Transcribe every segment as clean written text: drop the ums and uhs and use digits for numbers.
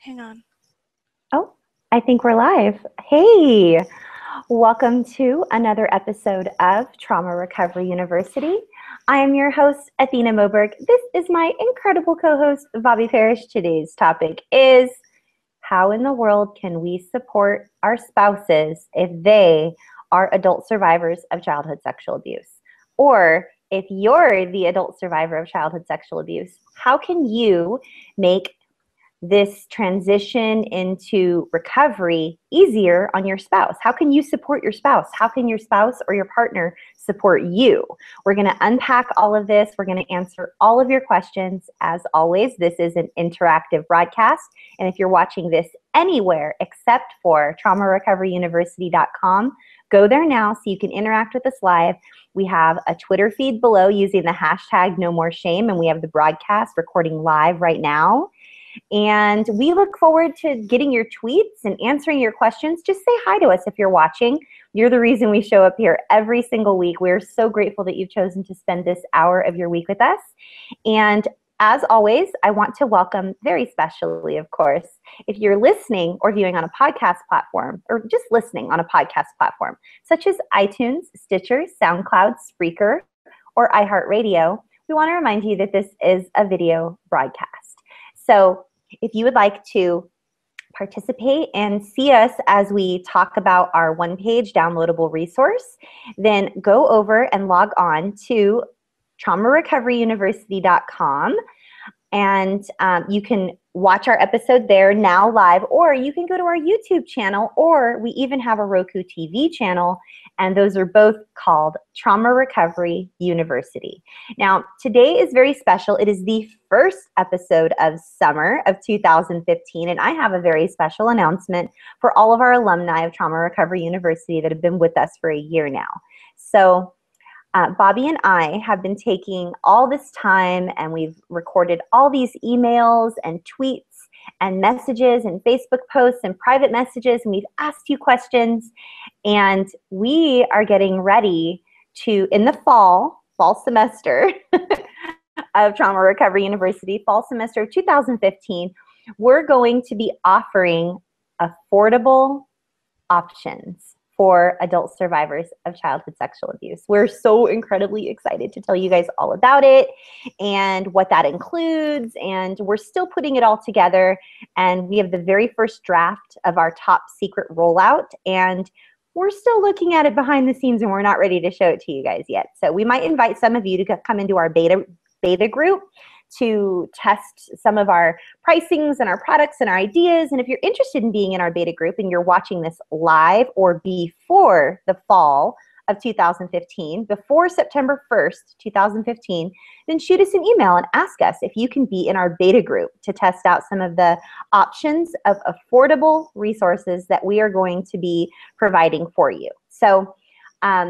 Hang on. Oh, I think we're live. Hey, welcome to another episode of Trauma Recovery University. I am your host, Athena Moberg. This is my incredible co-host, Bobby Parrish. Today's topic is how in the world can we support our spouses if they are adult survivors of childhood sexual abuse? Or if you're the adult survivor of childhood sexual abuse, how can you make this transition into recovery easier on your spouse? How can you support your spouse? How can your spouse or your partner support you? We're going to unpack all of this. We're going to answer all of your questions. As always, this is an interactive broadcast. And if you're watching this anywhere except for traumarecoveryuniversity.com, go there now so you can interact with us live. We have a Twitter feed below using the hashtag #NoMoreShame, and we have the broadcast recording live right now. And we look forward to getting your tweets and answering your questions. Just say hi to us if you're watching. You're the reason we show up here every single week. We're so grateful that you've chosen to spend this hour of your week with us. And as always, I want to welcome, very specially, of course, if you're listening or viewing on a podcast platform, or just listening on a podcast platform, such as iTunes, Stitcher, SoundCloud, Spreaker, or iHeartRadio, we want to remind you that this is a video broadcast. So if you would like to participate and see us as we talk about our one-page downloadable resource, then go over and log on to traumarecoveryuniversity.com, and you can watch our episode there now live, or you can go to our YouTube channel, or we even have a Roku TV channel, and those are both called Trauma Recovery University. Now, today is very special. It is the first episode of summer of 2015, and I have a very special announcement for all of our alumni of Trauma Recovery University that have been with us for a year now. So Bobby and I have been taking all this time, and we've recorded all these emails and tweets and messages and Facebook posts and private messages, and we've asked you questions, and we are getting ready to, in the fall semester of Trauma Recovery University, fall semester of 2015, we're going to be offering affordable options for adult survivors of childhood sexual abuse. We're so incredibly excited to tell you guys all about it and what that includes, and we're still putting it all together, and we have the very first draft of our top secret rollout, and we're still looking at it behind the scenes, and we're not ready to show it to you guys yet. So we might invite some of you to come into our beta group to test some of our pricings and our products and our ideas. And if you're interested in being in our beta group and you're watching this live or before the fall of 2015, before September 1st, 2015, then shoot us an email and ask us if you can be in our beta group to test out some of the options of affordable resources that we are going to be providing for you. So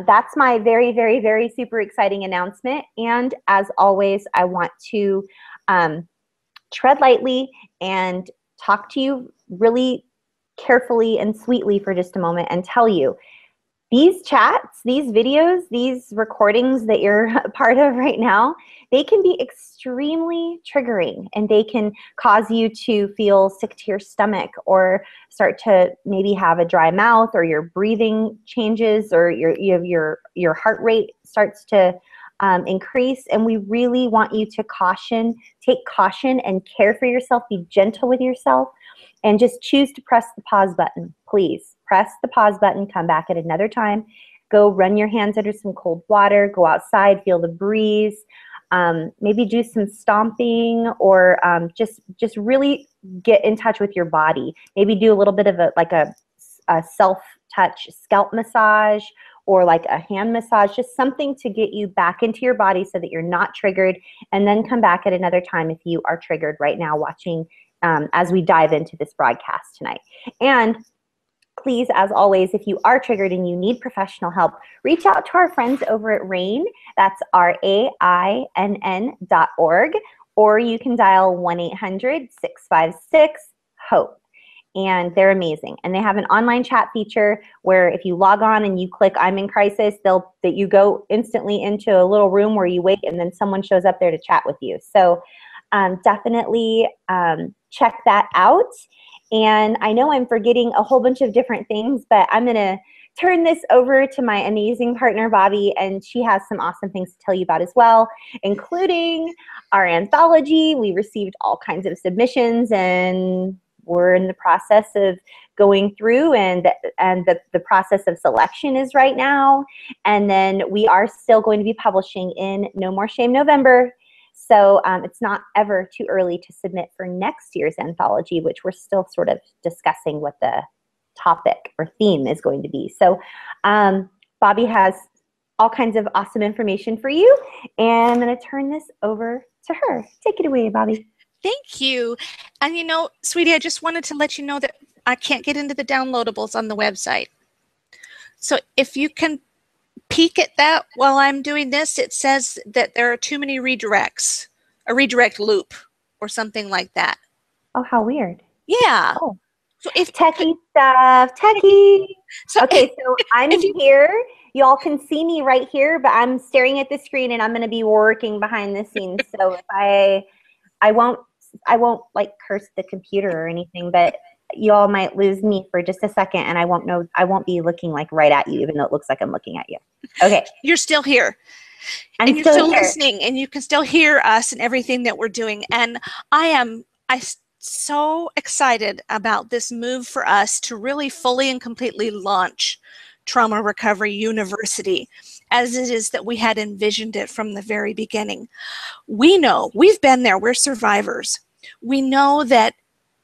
that's my very, very, very super exciting announcement. And as always, I want to tread lightly and talk to you really carefully and sweetly for just a moment and tell you, these chats, these videos, these recordings that you're a part of right now, they can be extremely triggering, and they can cause you to feel sick to your stomach, or start to maybe have a dry mouth, or your breathing changes, or your heart rate starts to increase. And we really want you to take caution and care for yourself, be gentle with yourself, and just choose to press the pause button. Please press the pause button, come back at another time, go run your hands under some cold water, go outside, feel the breeze, maybe do some stomping, or just really get in touch with your body. Maybe do a little bit of a self-touch scalp massage, or like a hand massage, just something to get you back into your body so that you're not triggered, and then come back at another time if you are triggered right now watching as we dive into this broadcast tonight. And please, as always, if you are triggered and you need professional help, reach out to our friends over at RAINN. That's RAINN.org, or you can dial 1-800-656-HOPE. And they're amazing. And they have an online chat feature where if you log on and you click "I'm in crisis," that you go instantly into a little room where you wait, and then someone shows up there to chat with you. So definitely check that out. And I know I'm forgetting a whole bunch of different things, but I'm going to turn this over to my amazing partner, Bobbi, and she has some awesome things to tell you about as well, including our anthology. We received all kinds of submissions, and we're in the process of going through, and the process of selection is right now. And then we are still going to be publishing in No More Shame November. So it's not ever too early to submit for next year's anthology, which we're still sort of discussing what the topic or theme is going to be. So Bobbi has all kinds of awesome information for you, and I'm going to turn this over to her. Take it away, Bobbi. Thank you. And you know, sweetie, I just wanted to let you know that I can't get into the downloadables on the website. So if you can peek at that while I'm doing this, it says that there are too many redirects, a redirect loop or something like that. Oh, how weird. Yeah. Oh. So if techie stuff, techie. So okay, so I'm here. Y'all can see me right here, but I'm staring at the screen, and I'm going to be working behind the scenes. So if I won't like curse the computer or anything, but you all might lose me for just a second, and I won't be looking like right at you, even though it looks like I'm looking at you. Okay. You're still here. And you're still listening, and you can still hear us and everything that we're doing. And I'm so excited about this move for us to really fully and completely launch Trauma Recovery University as it is that we had envisioned it from the very beginning. We know, we've been there, we're survivors. We know that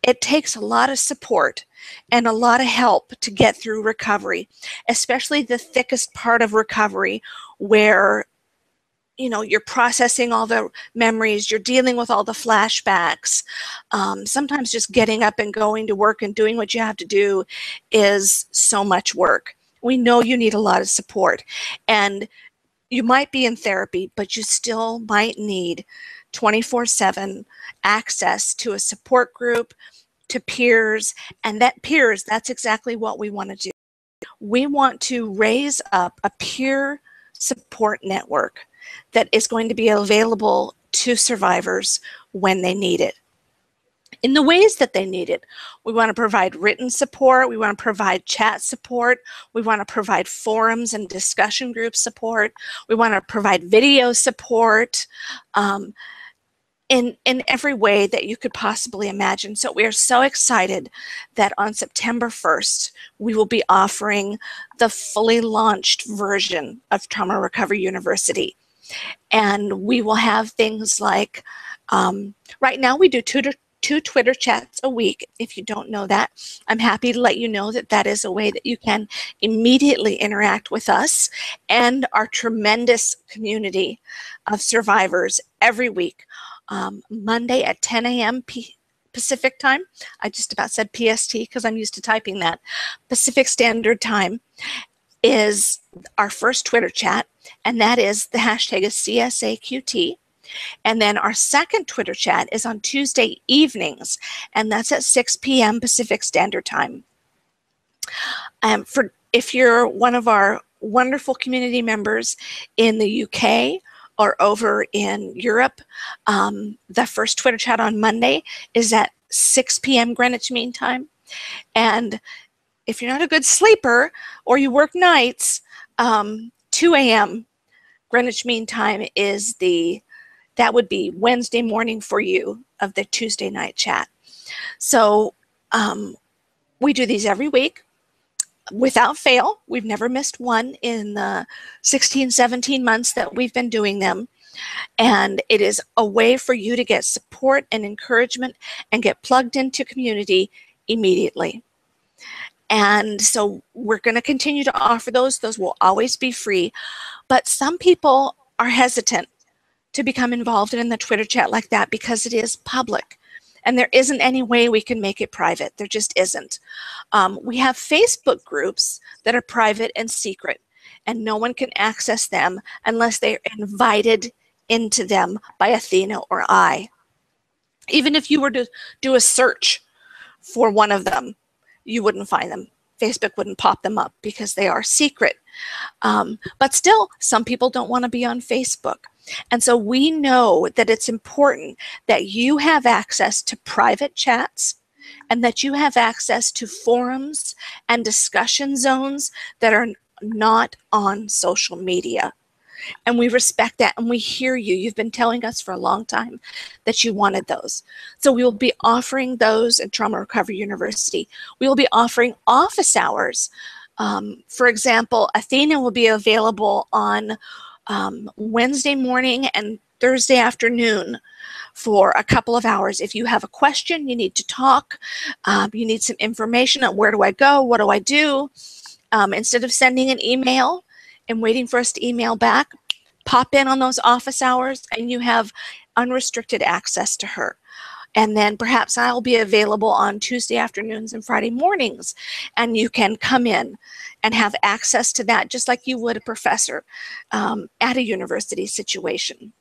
it takes a lot of support and a lot of help to get through recovery, especially the thickest part of recovery where you know, you're processing all the memories, you're dealing with all the flashbacks. Sometimes just getting up and going to work and doing what you have to do is so much work. We know you need a lot of support, and you might be in therapy, but you still might need 24/7 access to a support group, to peers, and that peers, that's exactly what we want to do. We want to raise up a peer support network that is going to be available to survivors when they need it. In the ways that they need it, we want to provide written support, we want to provide chat support, we want to provide forums and discussion group support, we want to provide video support, in every way that you could possibly imagine. So we are so excited that on September 1st, we will be offering the fully launched version of Trauma Recovery University. And we will have things like, right now we do two Twitter chats a week. If you don't know that, I'm happy to let you know that that is a way that you can immediately interact with us and our tremendous community of survivors every week. Monday at 10 a.m. Pacific time. I just about said PST because I'm used to typing that. Pacific Standard Time is our first Twitter chat, and that is the hashtag is CSAQT. And then our second Twitter chat is on Tuesday evenings, and that's at 6 p.m. Pacific Standard Time. If you're one of our wonderful community members in the UK or over in Europe, the first Twitter chat on Monday is at 6 p.m. Greenwich Mean Time. And if you're not a good sleeper or you work nights, 2 a.m. Greenwich Mean Time is that would be Wednesday morning for you of the Tuesday night chat. So we do these every week without fail. We've never missed one in the 16, 17 months that we've been doing them. And it is a way for you to get support and encouragement and get plugged into community immediately. And so we're going to continue to offer those. Those will always be free. But some people are hesitant to become involved in the Twitter chat like that because it is public. And there isn't any way we can make it private. There just isn't. We have Facebook groups that are private and secret, and no one can access them unless they're invited into them by Athena or I. Even if you were to do a search for one of them, you wouldn't find them. Facebook wouldn't pop them up because they are secret. But still, some people don't want to be on Facebook. And so we know that it's important that you have access to private chats and that you have access to forums and discussion zones that are not on social media. And we respect that and we hear you. You've been telling us for a long time that you wanted those. So we will be offering those at Trauma Recovery University. We will be offering office hours. For example, Athena will be available on Wednesday morning and Thursday afternoon for a couple of hours. If you have a question, you need to talk, you need some information on where do I go, what do I do, instead of sending an email and waiting for us to email back, pop in on those office hours and you have unrestricted access to her. And then perhaps I'll be available on Tuesday afternoons and Friday mornings, and you can come in and have access to that just like you would a professor at a university situation.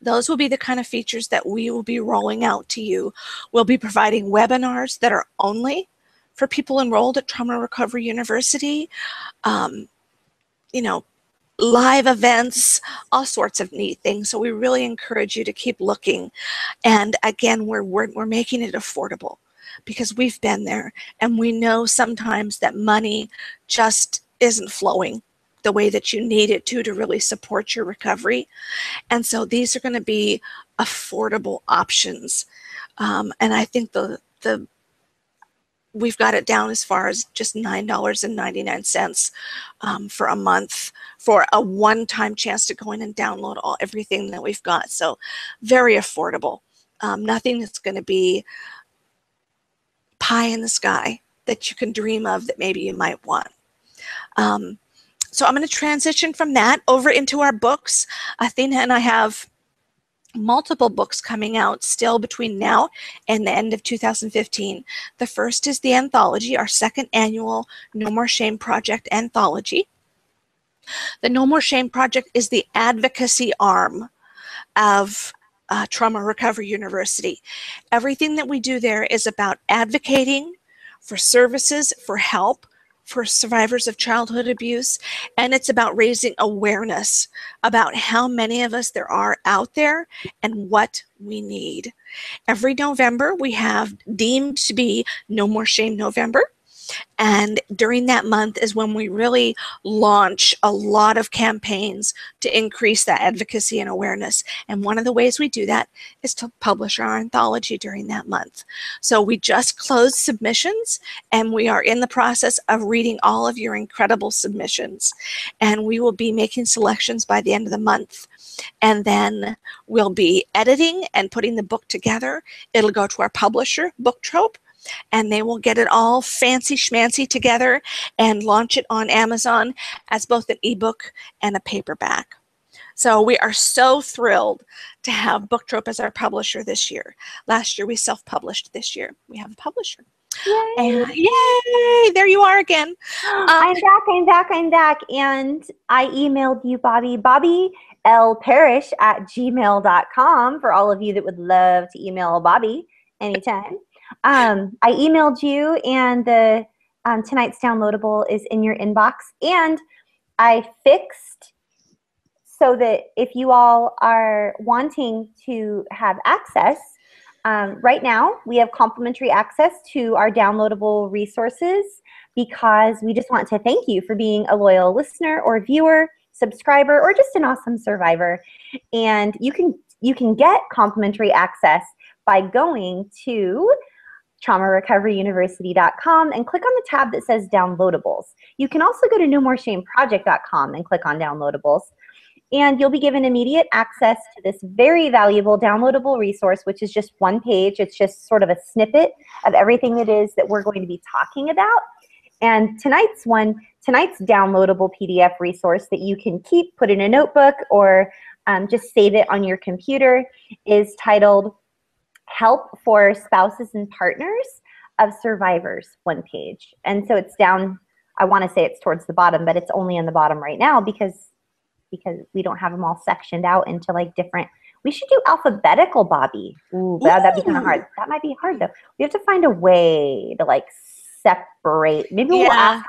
Those will be the kind of features that we will be rolling out to you. We'll be providing webinars that are only for people enrolled at Trauma Recovery University, you know, live events, all sorts of neat things. So we really encourage you to keep looking. And again, we're making it affordable because we've been there and we know sometimes that money just isn't flowing the way that you need it to really support your recovery. And so these are going to be affordable options. And I think we've got it down as far as just $9.99 for a month for a one-time chance to go in and download everything that we've got. So very affordable. Nothing that's going to be pie in the sky that you can dream of that maybe you might want. So I'm going to transition from that over into our books. Athena and I have multiple books coming out still between now and the end of 2015. The first is the anthology, our second annual No More Shame Project anthology. The No More Shame Project is the advocacy arm of Trauma Recovery University. Everything that we do there is about advocating for services, for help, for survivors of childhood abuse, and it's about raising awareness about how many of us there are out there and what we need. Every November, we have deemed to be No More Shame November. And during that month is when we really launch a lot of campaigns to increase that advocacy and awareness. And one of the ways we do that is to publish our anthology during that month. So we just closed submissions and we are in the process of reading all of your incredible submissions. And we will be making selections by the end of the month. And then we'll be editing and putting the book together. It'll go to our publisher, Book Trope, and they will get it all fancy schmancy together and launch it on Amazon as both an ebook and a paperback. So we are so thrilled to have Book Trope as our publisher this year. Last year we self-published. This year we have a publisher. Yay! And, yay! There you are again. I'm back. And I emailed you, Bobby L. Parrish at gmail.com for all of you that would love to email Bobby anytime. I emailed you, and the tonight's downloadable is in your inbox. And I fixed so that if you all are wanting to have access, right now we have complimentary access to our downloadable resources because we just want to thank you for being a loyal listener or viewer, subscriber, or just an awesome survivor. And you can get complimentary access by going to traumarecoveryuniversity.com and click on the tab that says downloadables. You can also go to nomoreshameproject.com and click on downloadables. And you'll be given immediate access to this very valuable downloadable resource, which is just one page. It's just sort of a snippet of everything it is that we're going to be talking about. And tonight's downloadable PDF resource that you can keep, put in a notebook, or just save it on your computer is titled Help for Spouses and Partners of Survivors, one page. And so it's down, I want to say it's towards the bottom, but it's only in the bottom right now because we don't have them all sectioned out into like different. We should do alphabetical, Bobby. Ooh, that'd be kind of hard. That might be hard though. We have to find a way to like separate. Maybe Yeah.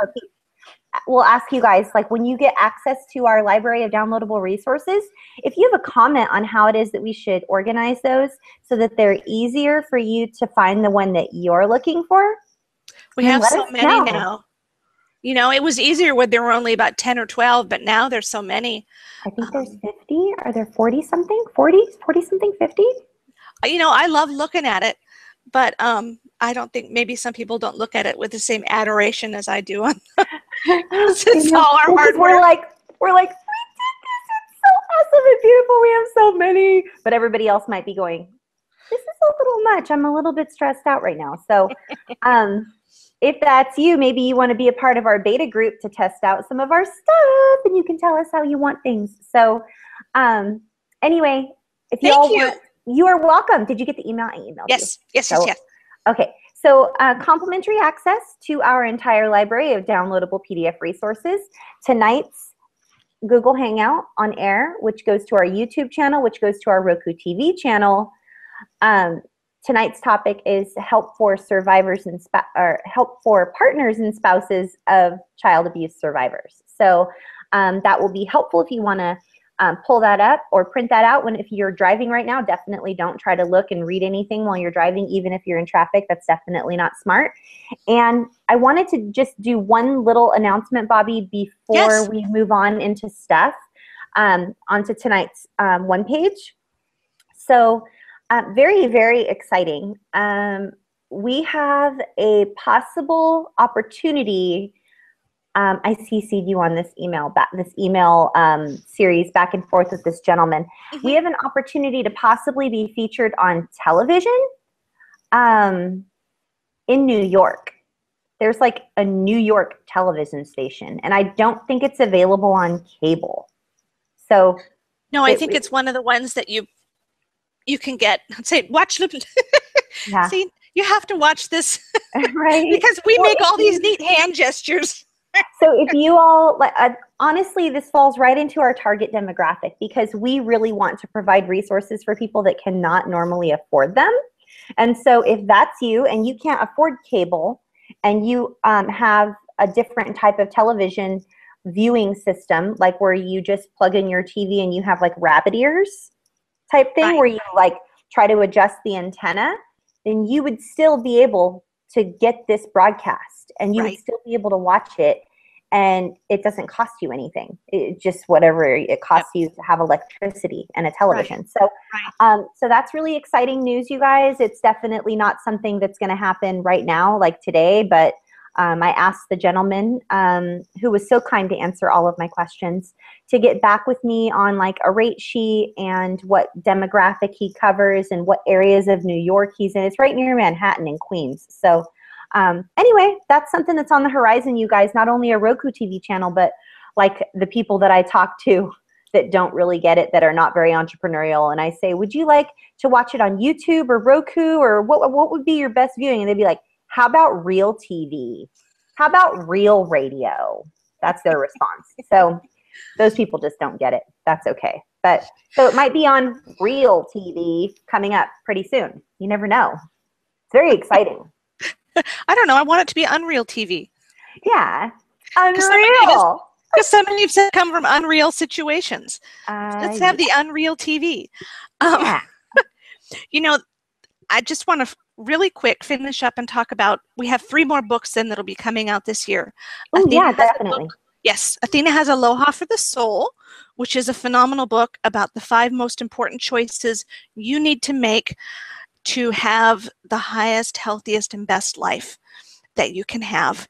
we'll ask you guys, like, when you get access to our library of downloadable resources, if you have a comment on how it is that we should organize those so that they're easier for you to find the one that you're looking for. We have so many now. You know, it was easier when there were only about 10 or 12, but now there's so many. I think there's 50. Are there 40 something? 40 something, 50? You know, I love looking at it, but I don't think, maybe some people don't look at it with the same adoration as I do. It's all our hard work. We're like, we did this. It's so awesome and beautiful. We have so many. But everybody else might be going, this is a little much. I'm a little bit stressed out right now. So if that's you, maybe you want to be a part of our beta group to test out some of our stuff, and you can tell us how you want things. So anyway, if you are welcome. Did you get the email? I emailed you. Yes. Okay. So complimentary access to our entire library of downloadable PDF resources. Tonight's Google Hangout on air, which goes to our YouTube channel, which goes to our Roku TV channel. Tonight's topic is help for survivors and help for partners and spouses of child abuse survivors. So that will be helpful if you want to pull that up or print that out. If you're driving right now, definitely don't try to look and read anything while you're driving, even if you're in traffic. That's definitely not smart. And I wanted to just do one little announcement, Bobbi, before we move on into stuff, onto tonight's one page. So very, very exciting. We have a possible opportunity. I CC'd you on this email series back and forth with this gentleman. Mm-hmm. We have an opportunity to possibly be featured on television in New York. There's like a New York television station, and I don't think it's available on cable. So no, I think it's one of the ones that you can get. Say, watch them. Yeah. See, you have to watch this, right? Because we make all these neat hand gestures. So if you all, honestly, this falls right into our target demographic, because we really want to provide resources for people that cannot normally afford them. And so if that's you and you can't afford cable and you have a different type of television viewing system, like where you just plug in your TV and you have like rabbit ears type thing, right, where you like try to adjust the antenna, then you would still be able to get this broadcast, and you, right, would still be able to watch it, and it doesn't cost you anything. It just whatever it costs, yep, you to have electricity and a television. Right. So, right, so that's really exciting news, you guys. It's definitely not something that's going to happen right now, like today, but I asked the gentleman who was so kind to answer all of my questions to get back with me on like a rate sheet and what demographic he covers and what areas of New York he's in. It's right near Manhattan and Queens. So anyway, that's something that's on the horizon, you guys. Not only a Roku TV channel, but like the people that I talk to that don't really get it, that are not very entrepreneurial. And I say, would you like to watch it on YouTube or Roku, or what would be your best viewing? And they'd be like, how about real TV? How about real radio? That's their response. So those people just don't get it. That's okay. But so it might be on real TV coming up pretty soon. You never know. It's very exciting. I don't know. I want it to be Unreal TV. Yeah. Unreal. Because so many have come from unreal situations. Let's have the Unreal TV. Yeah. You know, I just want to really quick finish up and talk about, we have 3 more books then that'll be coming out this year. Oh, yeah, definitely. Yes, Athena has Aloha for the Soul, which is a phenomenal book about the 5 most important choices you need to make to have the highest, healthiest, and best life that you can have.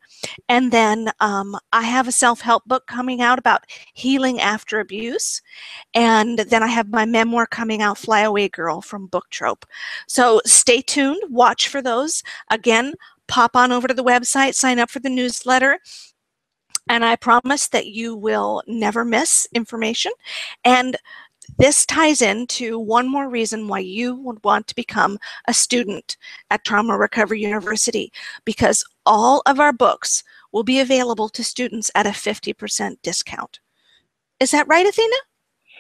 And then I have a self-help book coming out about healing after abuse. And then I have my memoir coming out, Fly Away Girl, from Book Trope. So stay tuned, watch for those. Again, pop on over to the website, sign up for the newsletter. And I promise that you will never miss information. And this ties into one more reason why you would want to become a student at Trauma Recovery University, because all of our books will be available to students at a 50% discount. Is that right, Athena?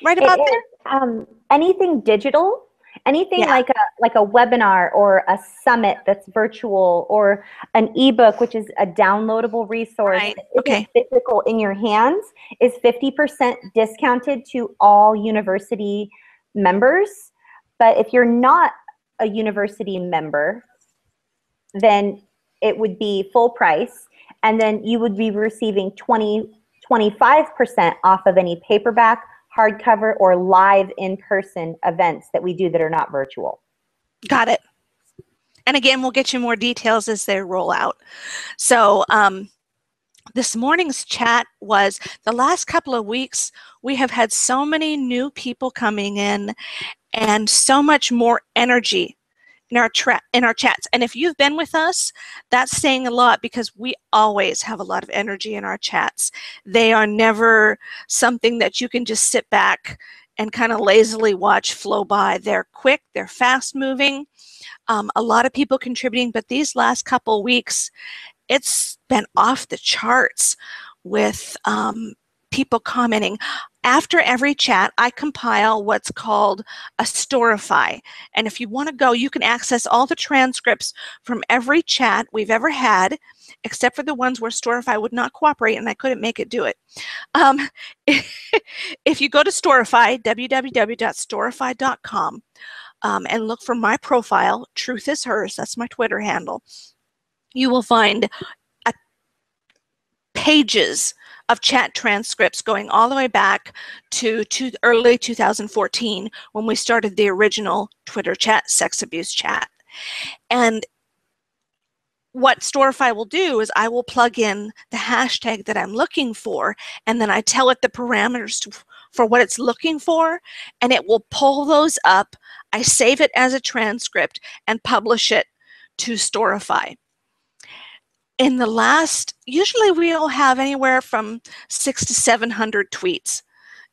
Right about there? Anything digital Anything like a webinar or a summit that's virtual, or an ebook, which is a downloadable resource that isn't physical in your hands, is 50% discounted to all university members. But if you're not a university member, then it would be full price, and then you would be receiving 25% off of any paperback, hardcover, or live in-person events that we do that are not virtual. Got it. And again, we'll get you more details as they roll out. So this morning's chat was, the last couple of weeks, we have had so many new people coming in and so much more energy in our chats. And if you've been with us, that's saying a lot, because we always have a lot of energy in our chats. They are never something that you can just sit back and kind of lazily watch flow by. They're quick, they're fast moving, a lot of people contributing, but these last couple weeks, it's been off the charts with people commenting. After every chat, I compile what's called a Storify. And if you want to go, you can access all the transcripts from every chat we've ever had, except for the ones where Storify would not cooperate and I couldn't make it do it. If you go to Storify, www.storify.com, and look for my profile, Truth is Hers, that's my Twitter handle, you will find pages of chat transcripts going all the way back to early 2014, when we started the original Twitter chat, sex abuse chat. And what Storify will do is I will plug in the hashtag that I'm looking for, and then I tell it the parameters for what it's looking for, and it will pull those up. I save it as a transcript and publish it to Storify. In the last, usually we'll have anywhere from 600 to 700 tweets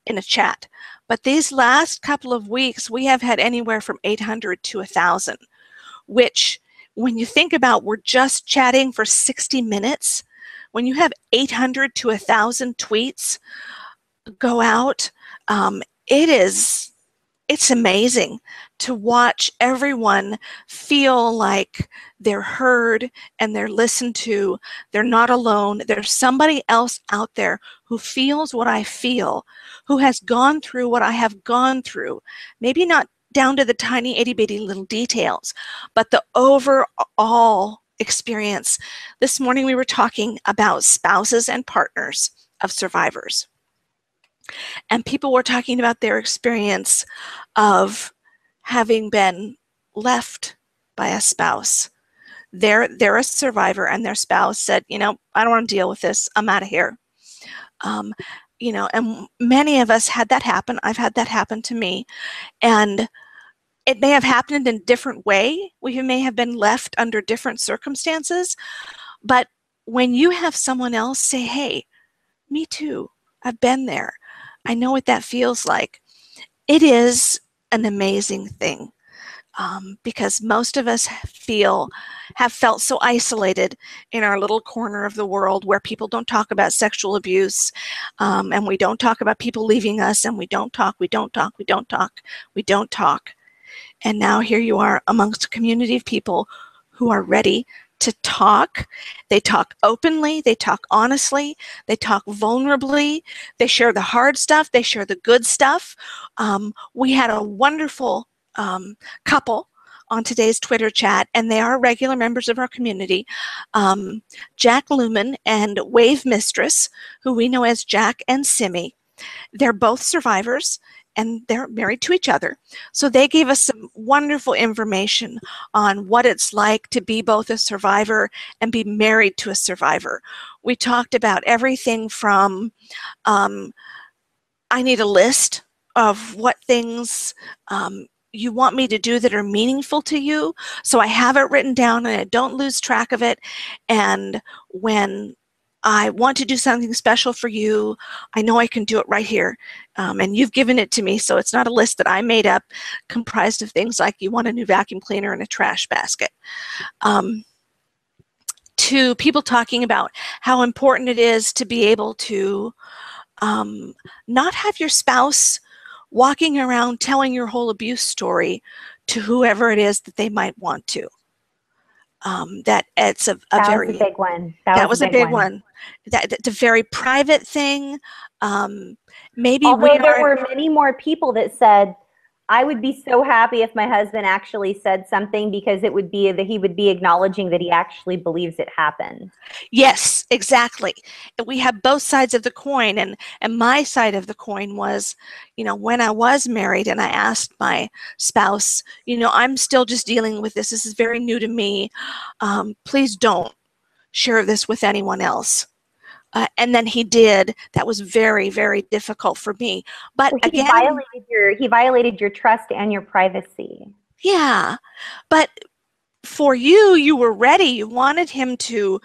in a chat. But these last couple of weeks, we have had anywhere from 800 to 1,000, which, when you think about we're just chatting for 60 minutes, when you have 800 to 1,000 tweets go out, it's amazing to watch everyone feel like they're heard and they're listened to. They're not alone. There's somebody else out there who feels what I feel, who has gone through what I have gone through. Maybe not down to the tiny itty bitty little details, but the overall experience. This morning we were talking about spouses and partners of survivors. And people were talking about their experience of having been left by a spouse. They're a survivor, and their spouse said, you know, I don't want to deal with this. I'm out of here. You know, and many of us had that happen. I've had that happen to me. And it may have happened in a different way. We may have been left under different circumstances. But when you have someone else say, hey, me too, I've been there, I know what that feels like, it is an amazing thing, because most of us have felt so isolated in our little corner of the world where people don't talk about sexual abuse, and we don't talk about people leaving us, and we don't talk. And now here you are amongst a community of people who are ready to talk. They talk openly, they talk honestly, they talk vulnerably, they share the hard stuff, they share the good stuff. We had a wonderful couple on today's Twitter chat, and they are regular members of our community. Jack Lumen and Wave Mistress, who we know as Jack and Simi. They're both survivors, and they're married to each other. So they gave us some wonderful information on what it's like to be both a survivor and be married to a survivor. We talked about everything from, I need a list of what things you want me to do that are meaningful to you, so I have it written down and I don't lose track of it. And when I want to do something special for you, I know I can do it right here. And you've given it to me, so it's not a list that I made up, comprised of things like you want a new vacuum cleaner and a trash basket. To people talking about how important it is to be able to not have your spouse walking around telling your whole abuse story to whoever it is that they might want to. That it's a very was a big one. That was a big one. That's a very private thing. Maybe although there were many more people that said, I would be so happy if my husband actually said something, because it would be that he would be acknowledging that he actually believes it happened. Yes, exactly. We have both sides of the coin, and my side of the coin was, when I was married and I asked my spouse, I'm still just dealing with this. This is very new to me. Please don't share this with anyone else. And then he did. That was very, very difficult for me. But he violated your trust and your privacy. Yeah, but for you were ready. You wanted him to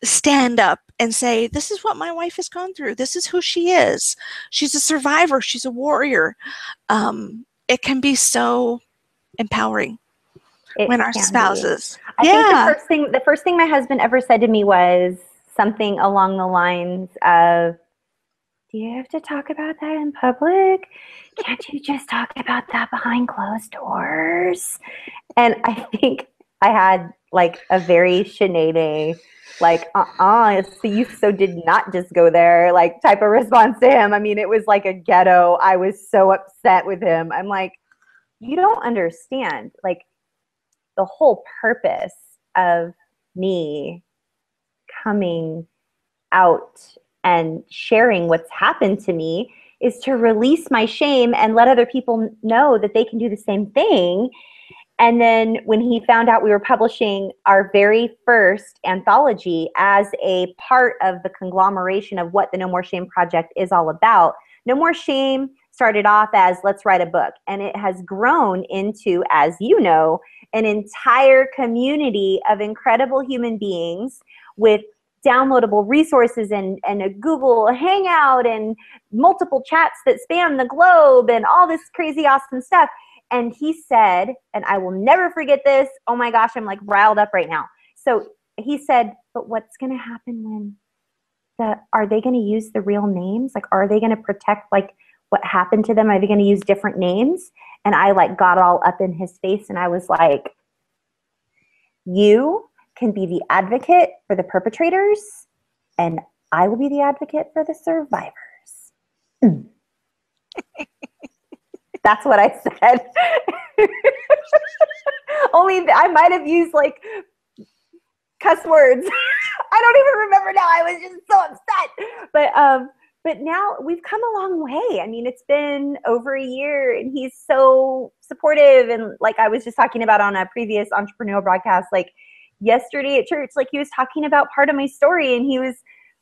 stand up and say, this is what my wife has gone through. This is who she is. She's a survivor. She's a warrior. It can be so empowering when our spouses. I think the first thing my husband ever said to me was something along the lines of, do you have to talk about that in public? Can't you just talk about that behind closed doors? And I think I had like a very Sinead, like, so you did not just go there, like type of response to him. I mean, it was like a ghetto. I was so upset with him. I'm like, you don't understand. Like, the whole purpose of me coming out and sharing what's happened to me is to release my shame and let other people know that they can do the same thing. And then when he found out we were publishing our very first anthology as a part of the conglomeration of what the No More Shame Project is all about, No More Shame started off as, let's write a book. And it has grown into, as you know, an entire community of incredible human beings with downloadable resources and a Google Hangout and multiple chats that span the globe and all this crazy awesome stuff. And he said, and I will never forget this, oh my gosh, I'm like riled up right now. So he said, but what's going to happen when are they going to use the real names? Like, are they going to protect like what happened to them? Are they going to use different names? And I like got all up in his face and I was like, you can be the advocate for the perpetrators, and I will be the advocate for the survivors. That's what I said. Only I might have used like cuss words. I don't even remember now. I was just so upset. But now we've come a long way. I mean, it's been over a year and he's so supportive. And like I was just talking about on a previous entrepreneurial broadcast, like yesterday at church, like he was talking about part of my story and he was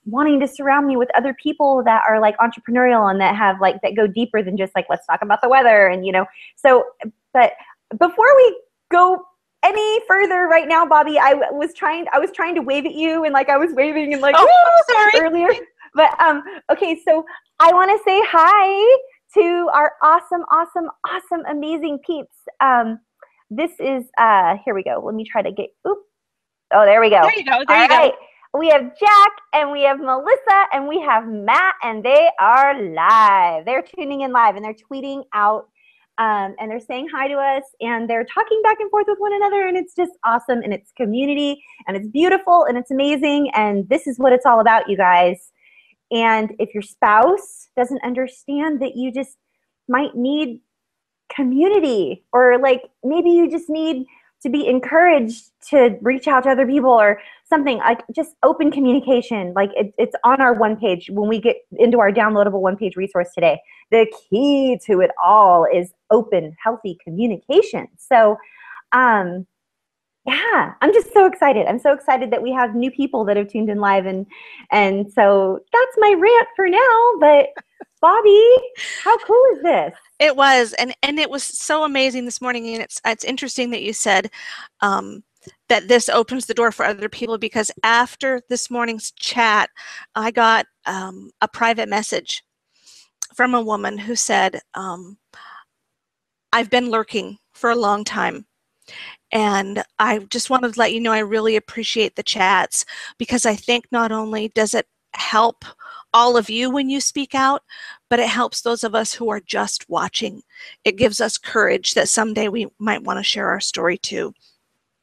wanting to surround me with other people that are like entrepreneurial and that have like, that go deeper than just like, let's talk about the weather. And, so, but before we go any further right now, Bobbi, I was trying to wave at you and like I was waving and like, sorry. earlier. But okay, so I want to say hi to our awesome, amazing peeps. This is here we go. Let me try to get. Oops. Oh, there we go. There you go. There you go. We have Jack and we have Melissa and we have Matt, and they are live. They're tuning in live and they're tweeting out and they're saying hi to us and they're talking back and forth with one another, and it's just awesome, and it's community and it's beautiful and it's amazing, and this is what it's all about, you guys. And if your spouse doesn't understand that you just might need community, or like maybe you just need to be encouraged to reach out to other people or something, like just open communication. Like it's on our one page when we get into our downloadable one-page resource today. The key to it all is open, healthy communication. So yeah, I'm just so excited. I'm so excited that we have new people that have tuned in live. And so that's my rant for now. But Bobbi, how cool is this? It was, and it was so amazing this morning. And it's interesting that you said that this opens the door for other people, because after this morning's chat, I got a private message from a woman who said, I've been lurking for a long time. And I just wanted to let you know I really appreciate the chats, because I think not only does it help all of you when you speak out, but it helps those of us who are just watching. It gives us courage that someday we might want to share our story too.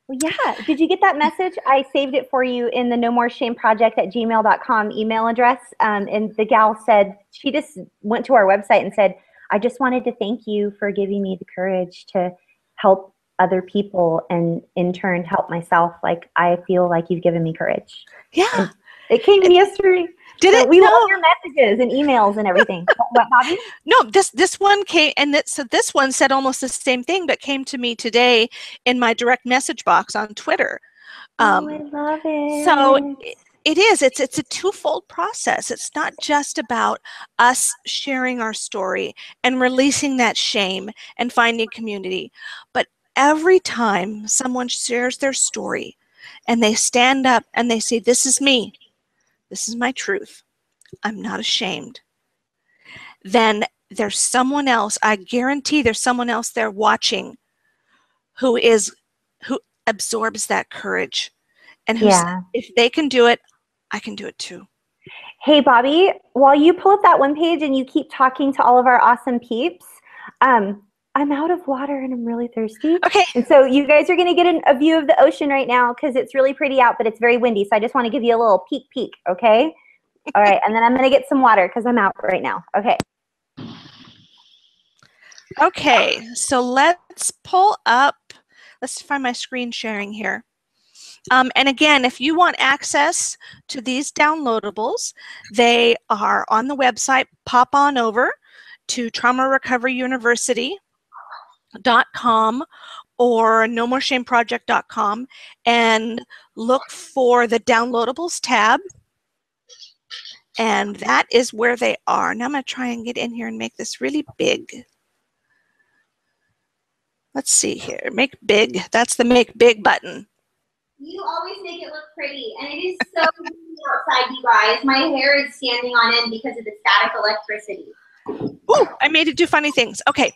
Well, yeah. Did you get that message? I saved it for you in the nomoreshameproject@gmail.com email address. And the gal said, she just went to our website and said, I just wanted to thank you for giving me the courage to help other people and in turn help myself. Like, I feel like you've given me courage. Yeah. And it came yesterday. Did it? We love your messages and emails and everything. What, Bobby? No, this one came, and so this one said almost the same thing, but came to me today in my direct message box on Twitter. I love it. So it is. It's a twofold process. It's not just about us sharing our story and releasing that shame and finding community, but every time someone shares their story and they stand up and they say, this is me, this is my truth, I'm not ashamed, then there's someone else, I guarantee there's someone else there watching who absorbs that courage. And who says, if they can do it, I can do it too. Hey, Bobby, while you pull up that one page and you keep talking to all of our awesome peeps, I'm out of water and I'm really thirsty. Okay. And so you guys are going to get a view of the ocean right now because it's really pretty out, but it's very windy. So I just want to give you a little peek, okay? All right, and then I'm going to get some water because I'm out right now. Okay. Okay, so let's pull up, let's find my screen sharing here. And again, if you want access to these downloadables, they are on the website. Pop on over to TraumaRecoveryUniversity.com or NoMoreShameProject.com and look for the downloadables tab. And that is where they are. Now I'm going to try and get in here and make this really big. Let's see here. Make big. That's the make big button. You always make it look pretty, and it is so windy outside, you guys. My hair is standing on end because of the static electricity. Ooh, I made it do funny things. Okay.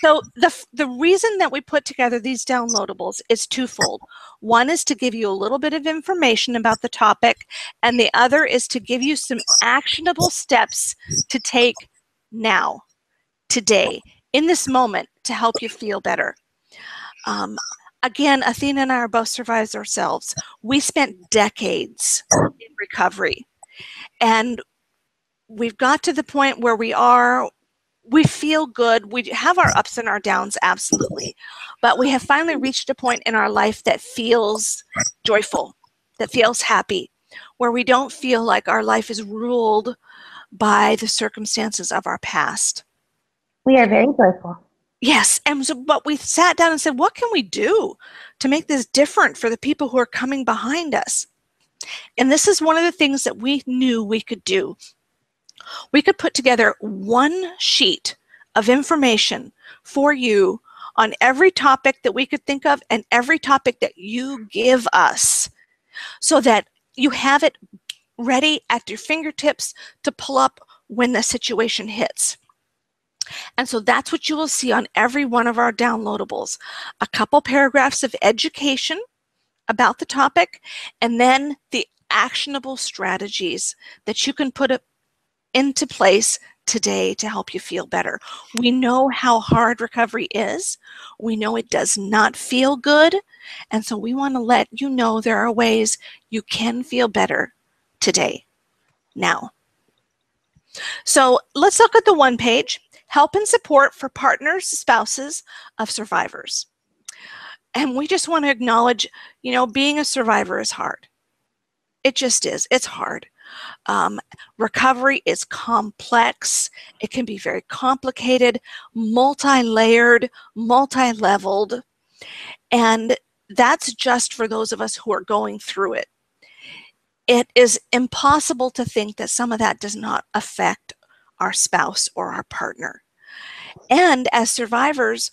So the reason that we put together these downloadables is twofold. One is to give you a little bit of information about the topic, and the other is to give you some actionable steps to take now, today, in this moment, to help you feel better. Again, Athena and I are both survivors ourselves. We spent decades in recovery, and we've got to the point where we feel good. We have our ups and our downs, absolutely, but we have finally reached a point in our life that feels joyful, that feels happy, where we don't feel like our life is ruled by the circumstances of our past. We are very joyful. Yes, and so, but we sat down and said, what can we do to make this different for the people who are coming behind us? And this is one of the things that we knew we could do. We could put together one sheet of information for you on every topic that we could think of and every topic that you give us so that you have it ready at your fingertips to pull up when the situation hits. And so that's what you will see on every one of our downloadables. A couple paragraphs of education about the topic, and then the actionable strategies that you can put into place today to help you feel better. We know how hard recovery is. We know it does not feel good. And so we want to let you know there are ways you can feel better today, now. So let's look at the one page. Help and support for partners, spouses of survivors. And we just want to acknowledge, you know, being a survivor is hard. It just is. It's hard. Recovery is complex. It can be very complicated, multi-layered, multi-leveled. And that's just for those of us who are going through it. It is impossible to think that some of that does not affect our spouse or our partner. And as survivors,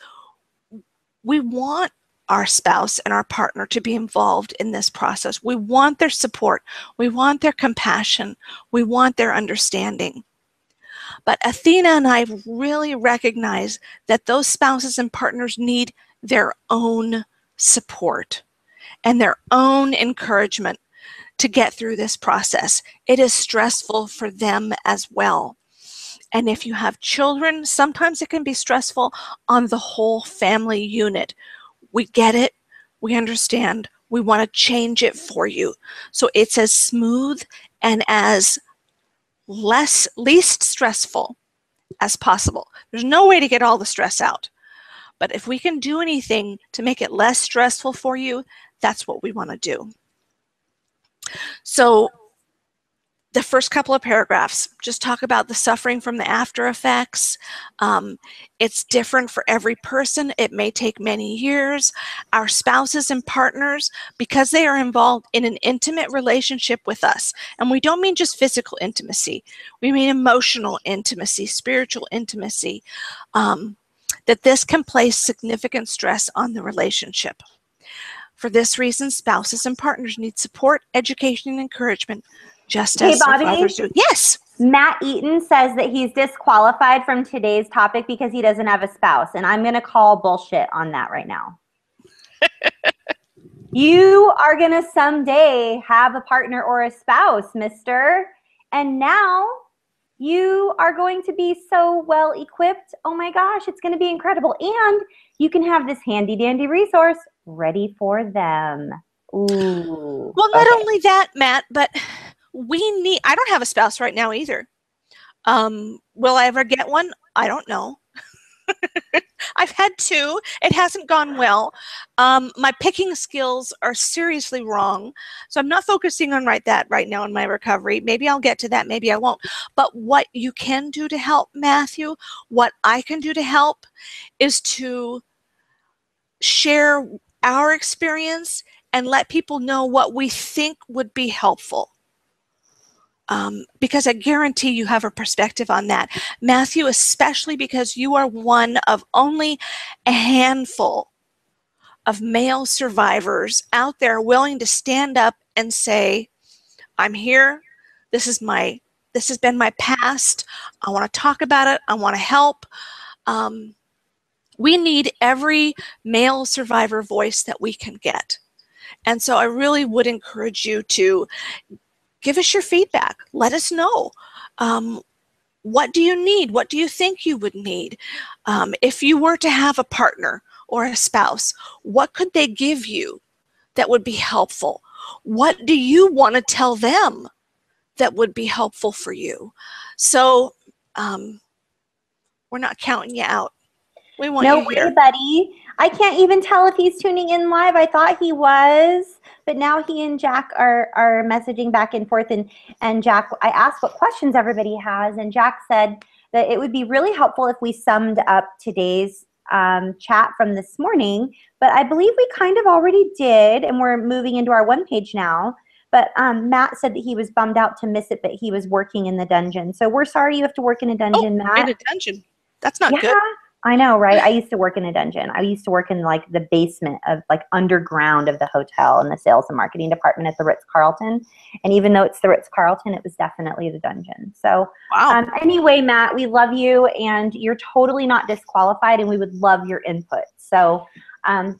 we want our spouse and our partner to be involved in this process. We want their support. We want their compassion. We want their understanding. But Athena and I really recognize that those spouses and partners need their own support and their own encouragement to get through this process. It is stressful for them as well. And if you have children, sometimes it can be stressful on the whole family unit. We get it. We understand. We want to change it for you. So it's as smooth and as least stressful as possible. There's no way to get all the stress out. But if we can do anything to make it less stressful for you, that's what we want to do. So the first couple of paragraphs just talk about the suffering from the after effects. It's different for every person. It may take many years. Our spouses and partners, because they are involved in an intimate relationship with us, and we don't mean just physical intimacy. We mean emotional intimacy, spiritual intimacy, that this can place significant stress on the relationship. For this reason, spouses and partners need support, education, and encouragement, just as fathers do. Yes. Matt Eaton says that he's disqualified from today's topic because he doesn't have a spouse, and I'm going to call bullshit on that right now. You are going to someday have a partner or a spouse, mister, and now you are going to be so well equipped. Oh my gosh, it's going to be incredible. And you can have this handy dandy resource ready for them. Ooh. Well, not only that, Matt, but I don't have a spouse right now either. Will I ever get one? I don't know. I've had two. It hasn't gone well. My picking skills are seriously wrong. So I'm not focusing on that right now in my recovery. Maybe I'll get to that. Maybe I won't. But what you can do to help, Matthew, what I can do to help is to share our experience and let people know what we think would be helpful. Because I guarantee you have a perspective on that. Matthew, especially because you are one of only a handful of male survivors out there willing to stand up and say, I'm here. This has been my past. I want to talk about it. I want to help. We need every male survivor voice that we can get. And so I really would encourage you to give us your feedback. Let us know. What do you need? What do you think you would need? If you were to have a partner or a spouse, what could they give you that would be helpful? What do you want to tell them that would be helpful for you? So we're not counting you out. We want you here. No way, buddy. I can't even tell if he's tuning in live. I thought he was, but now he and Jack are messaging back and forth. And Jack, I asked what questions everybody has, and Jack said that it would be really helpful if we summed up today's chat from this morning. But I believe we kind of already did, and we're moving into our one page now. But Matt said that he was bummed out to miss it, but he was working in the dungeon. So we're sorry you have to work in a dungeon, Matt. In a dungeon. That's not good. I know, right? I used to work in a dungeon. I used to work in like the basement of like underground of the hotel in the sales and marketing department at the Ritz-Carlton. And even though it's the Ritz-Carlton, it was definitely the dungeon. So wow. Anyway, Matt, we love you and you're totally not disqualified and we would love your input. So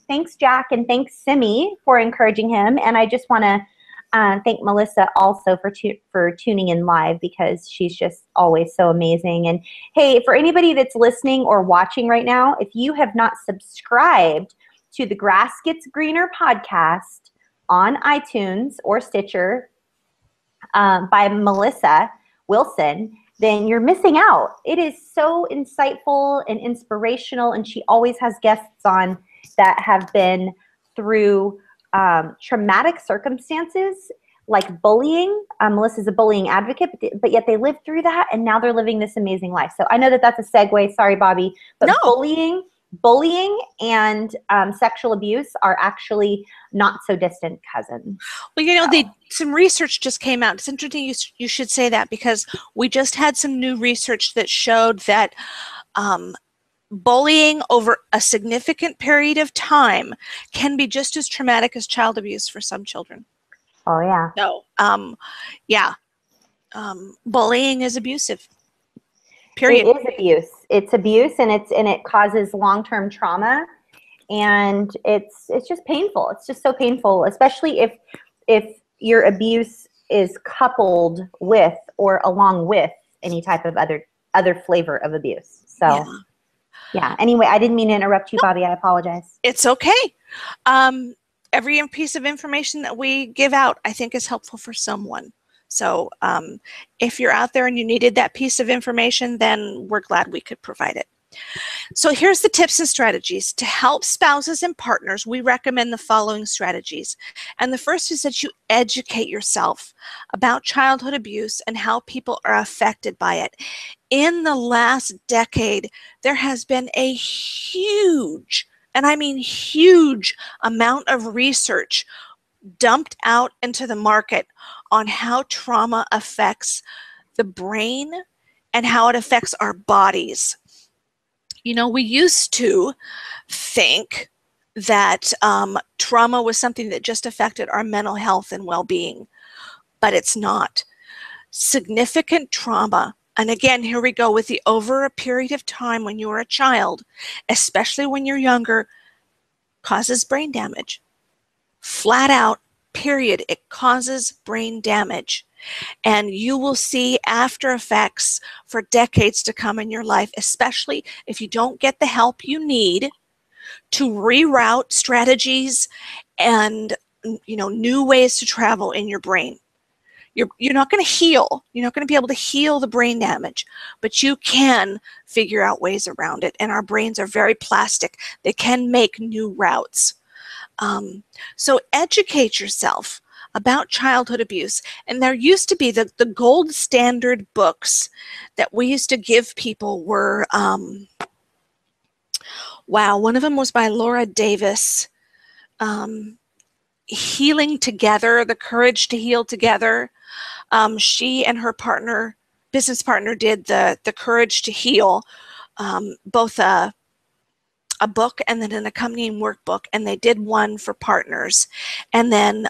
thanks, Jack, and thanks, Simi, for encouraging him. And I just want to thank Melissa also for tuning in live because she's just always so amazing. And hey, for anybody that's listening or watching right now, if you have not subscribed to the Grass Gets Greener podcast on iTunes or Stitcher by Melissa Wilson, then you're missing out. It is so insightful and inspirational, and she always has guests on that have been through traumatic circumstances like bullying. Melissa's a bullying advocate, but yet they lived through that and now they're living this amazing life. So I know that that's a segue. Sorry, Bobby. But no. Bullying and sexual abuse are actually not so distant cousins. Well, you know, some research just came out. It's interesting you should say that because we just had some new research that showed that bullying over a significant period of time can be just as traumatic as child abuse for some children. Oh, yeah. So, bullying is abusive. Period. It is abuse. It's abuse, and it causes long-term trauma, and it's just painful. It's just so painful, especially if your abuse is coupled with or along with any type of other flavor of abuse. So yeah. Anyway, I didn't mean to interrupt you, Bobbi. I apologize. It's okay. Every piece of information that we give out, I think, is helpful for someone. So if you're out there and you needed that piece of information, then we're glad we could provide it. So here's the tips and strategies. To help spouses and partners, we recommend the following strategies. And the first is that you educate yourself about childhood abuse and how people are affected by it. In the last decade, there has been a huge, and I mean huge, amount of research dumped out into the market on how trauma affects the brain and how it affects our bodies. You know, we used to think that trauma was something that just affected our mental health and well-being, but it's not. Significant trauma, and again, here we go with the over a period of time when you were a child, especially when you're younger, causes brain damage. Flat out, period, it causes brain damage. And you will see after effects for decades to come in your life, especially if you don't get the help you need to reroute strategies and, you know, new ways to travel in your brain. You're not going to heal. You're not going to be able to heal the brain damage, but you can figure out ways around it. And our brains are very plastic. They can make new routes. So educate yourself about childhood abuse. And there used to be the gold standard books that we used to give people were, wow, one of them was by Laura Davis, Healing Together, The Courage to Heal Together. She and her partner, business partner, did the Courage to Heal, both a book and then an accompanying workbook, and they did one for partners. And then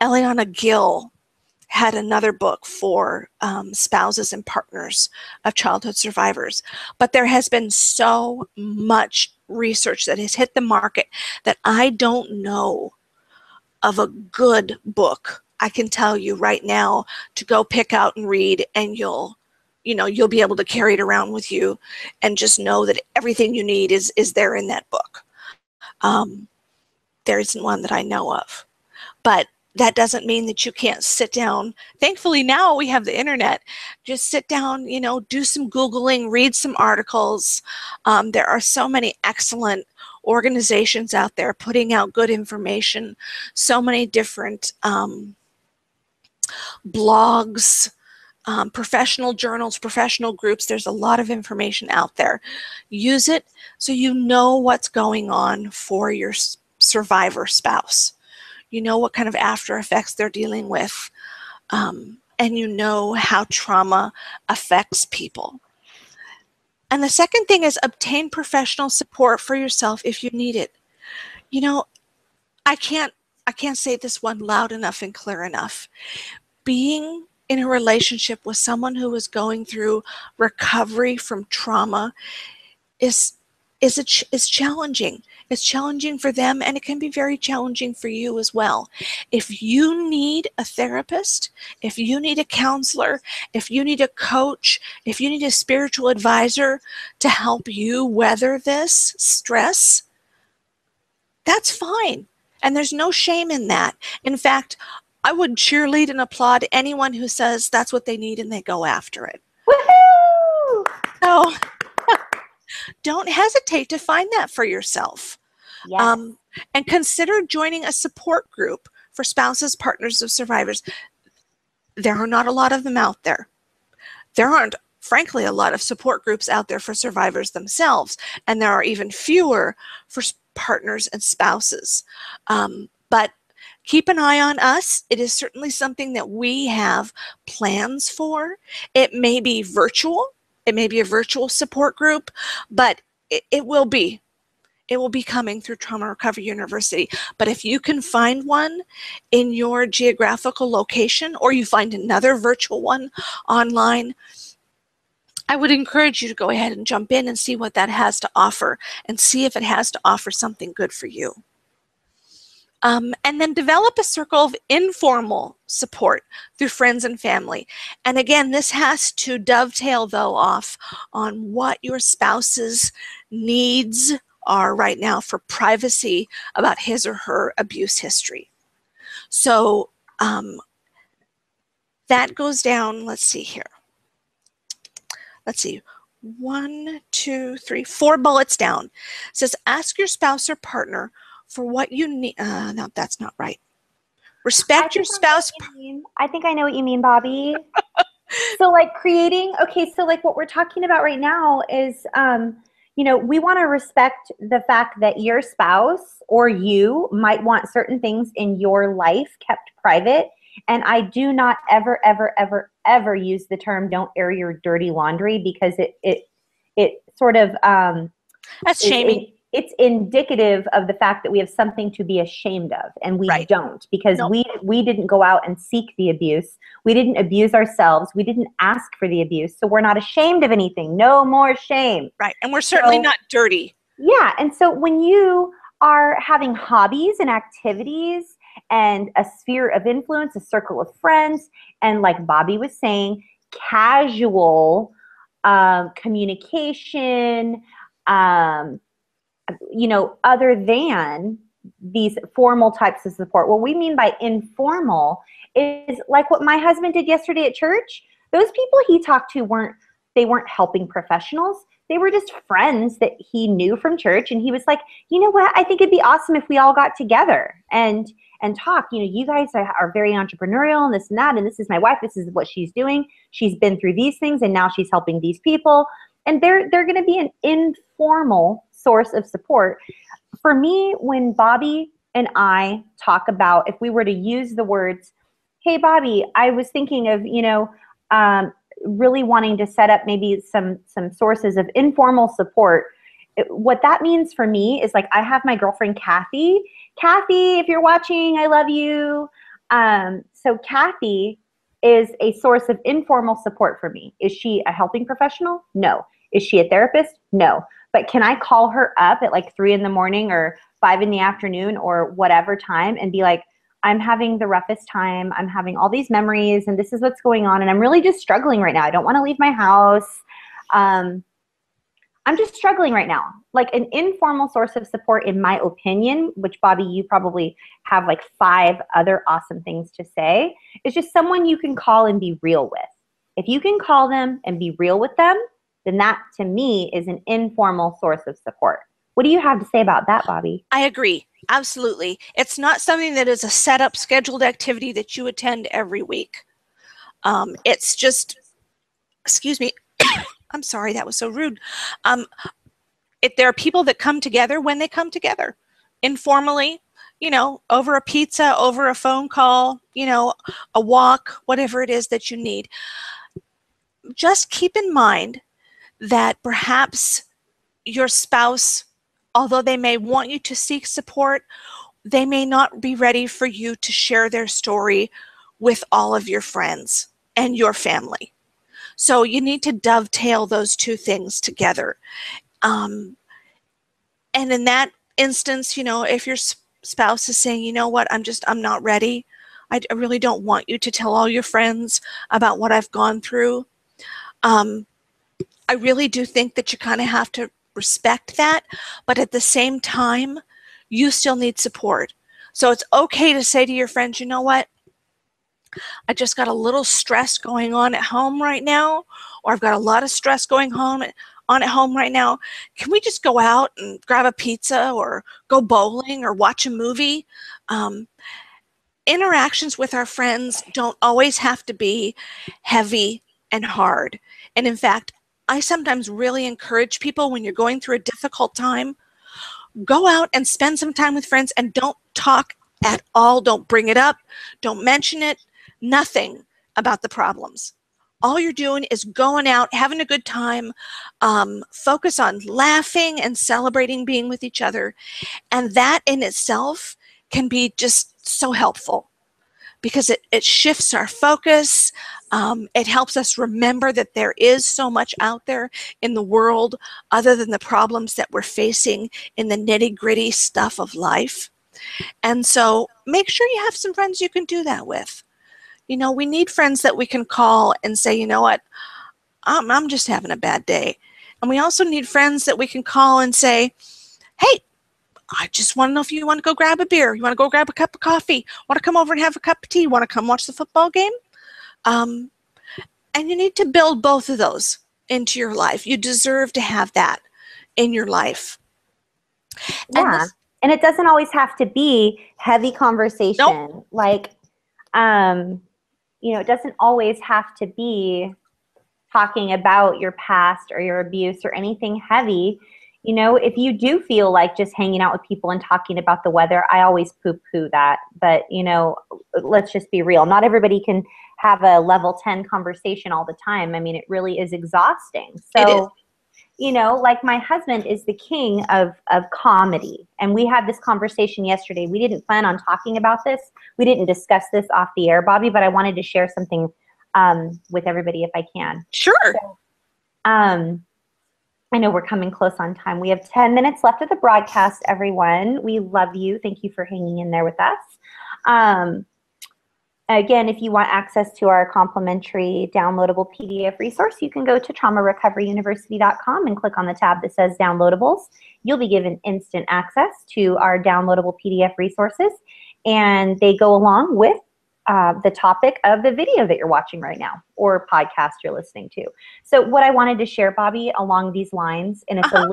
Eliana Gill had another book for spouses and partners of childhood survivors. But there has been so much research that has hit the market that I don't know of a good book I can tell you right now to go pick out and read, and you'll be able to carry it around with you and just know that everything you need is there in that book. There isn't one that I know of. But that doesn't mean that you can't sit down. Thankfully, now we have the internet. Just sit down, do some Googling, read some articles. There are so many excellent organizations out there putting out good information, so many different blogs, professional journals, professional groups. There's a lot of information out there. Use it so you know what's going on for your survivor spouse. You know what kind of after effects they're dealing with, and you know how trauma affects people. And the second thing is obtain professional support for yourself if you need it. I can't say this one loud enough and clear enough. Being in a relationship with someone who is going through recovery from trauma is challenging. It's challenging for them, and it can be very challenging for you as well. If you need a therapist, if you need a counselor, if you need a coach, if you need a spiritual advisor to help you weather this stress, that's fine. And there's no shame in that. In fact, I would cheerlead and applaud anyone who says that's what they need and they go after it. Woohoo! So don't hesitate to find that for yourself. Yes. And consider joining a support group for spouses, partners of survivors. There are not a lot of them out there. There aren't, frankly, a lot of support groups out there for survivors themselves, and there are even fewer for partners and spouses. But keep an eye on us. It is certainly something that we have plans for. It may be virtual. It may be a virtual support group, but it will be. It will be coming through Trauma Recovery University. But if you can find one in your geographical location, or you find another virtual one online, I would encourage you to go ahead and jump in and see what that has to offer, and see if it has to offer something good for you. And then develop a circle of informal support through friends and family. And again, this has to dovetail, though, off on what your spouse's needs are right now for privacy about his or her abuse history. So that goes down, let's see here. Let's see, 1, 2, 3, 4 bullets down. It says, ask your spouse or partner for what you need. No, that's not right. Respect your spouse. I think I know what you mean, Bobby. So like creating, okay, so like what we're talking about right now is, you know, we want to respect the fact that your spouse or you might want certain things in your life kept private. And I do not ever, ever, ever, ever use the term "don't air your dirty laundry" because it sort of that's shaming. It's indicative of the fact that we have something to be ashamed of, and we don't, because we didn't go out and seek the abuse. We didn't abuse ourselves. We didn't ask for the abuse, so we're not ashamed of anything. No more shame. Right, and we're certainly not dirty. Yeah, and so when you are having hobbies and activities and a sphere of influence, a circle of friends, and like Bobby was saying, casual communication, you know, other than these formal types of support. What we mean by informal is like what my husband did yesterday at church. Those people he talked to weren't helping professionals. They were just friends that he knew from church. And he was like, you know what? I think it'd be awesome if we all got together and talk. You know, you guys are very entrepreneurial and this and that. And this is my wife. This is what she's doing. She's been through these things and now she's helping these people. And they're going to be an informal source of support. For me, when Bobby and I talk about, if we were to use the words, hey, Bobby, I was thinking of, you know, really wanting to set up maybe some sources of informal support. What that means for me is like, I have my girlfriend, Kathy. Kathy, if you're watching, I love you. So Kathy is a source of informal support for me. Is she a helping professional? No. Is she a therapist? No. But can I call her up at like 3 in the morning or 5 in the afternoon or whatever time and be like, I'm having the roughest time. I'm having all these memories and this is what's going on. And I'm really just struggling right now. I don't want to leave my house. I'm just struggling right now. Like an informal source of support, in my opinion, which Bobby, you probably have like 5 other awesome things to say, is just someone you can call and be real with. If you can call them and be real with them, then that to me is an informal source of support. What do you have to say about that, Bobby? I agree. Absolutely. It's not something that is a set up scheduled activity that you attend every week. It's just, excuse me, I'm sorry, that was so rude. There are people that come together when they come together informally, you know, over a pizza, over a phone call, you know, a walk, whatever it is that you need. Just keep in mind that perhaps your spouse, although they may want you to seek support, they may not be ready for you to share their story with all of your friends and your family. So you need to dovetail those two things together. And in that instance, you know, if your spouse is saying, you know what, I'm not ready. I really don't want you to tell all your friends about what I've gone through. I really do think that you kind of have to respect that, but at the same time, you still need support. So it's okay to say to your friends, you know what, I just got a little stress going on at home right now, or I've got a lot of stress going on at home right now. Can we just go out and grab a pizza or go bowling or watch a movie? Interactions with our friends don't always have to be heavy and hard. And in fact, I sometimes really encourage people, when you're going through a difficult time, go out and spend some time with friends and don't talk at all. Don't bring it up. Don't mention it. Nothing about the problems. All you're doing is going out, having a good time, focus on laughing and celebrating being with each other. And that in itself can be just so helpful because it shifts our focus. It helps us remember that there is so much out there in the world other than the problems that we're facing in the nitty-gritty stuff of life. And so make sure you have some friends you can do that with. We need friends that we can call and say, you know what, I'm just having a bad day. And we also need friends that we can call and say, hey, I just want to know if you want to go grab a beer. You want to go grab a cup of coffee? Want to come over and have a cup of tea? Want to come watch the football game? And you need to build both of those into your life. You deserve to have that in your life. Yeah. And it doesn't always have to be heavy conversation. Nope. Like, it doesn't always have to be talking about your past or your abuse or anything heavy. If you do feel like just hanging out with people and talking about the weather, I always poo-poo that. But, let's just be real. Not everybody can have a level 10 conversation all the time. I mean, it really is exhausting. So, it is. Like my husband is the king of comedy. And we had this conversation yesterday. We didn't plan on talking about this. We didn't discuss this off the air, Bobbi, but I wanted to share something with everybody if I can. Sure. So, I know we're coming close on time. We have 10 minutes left of the broadcast, everyone. We love you. Thank you for hanging in there with us. Again, if you want access to our complimentary downloadable PDF resource, you can go to traumarecoveryuniversity.com and click on the tab that says downloadables. You'll be given instant access to our downloadable PDF resources, and they go along with the topic of the video that you're watching right now or podcast you're listening to. So what I wanted to share, Bobbi, along these lines, and it's a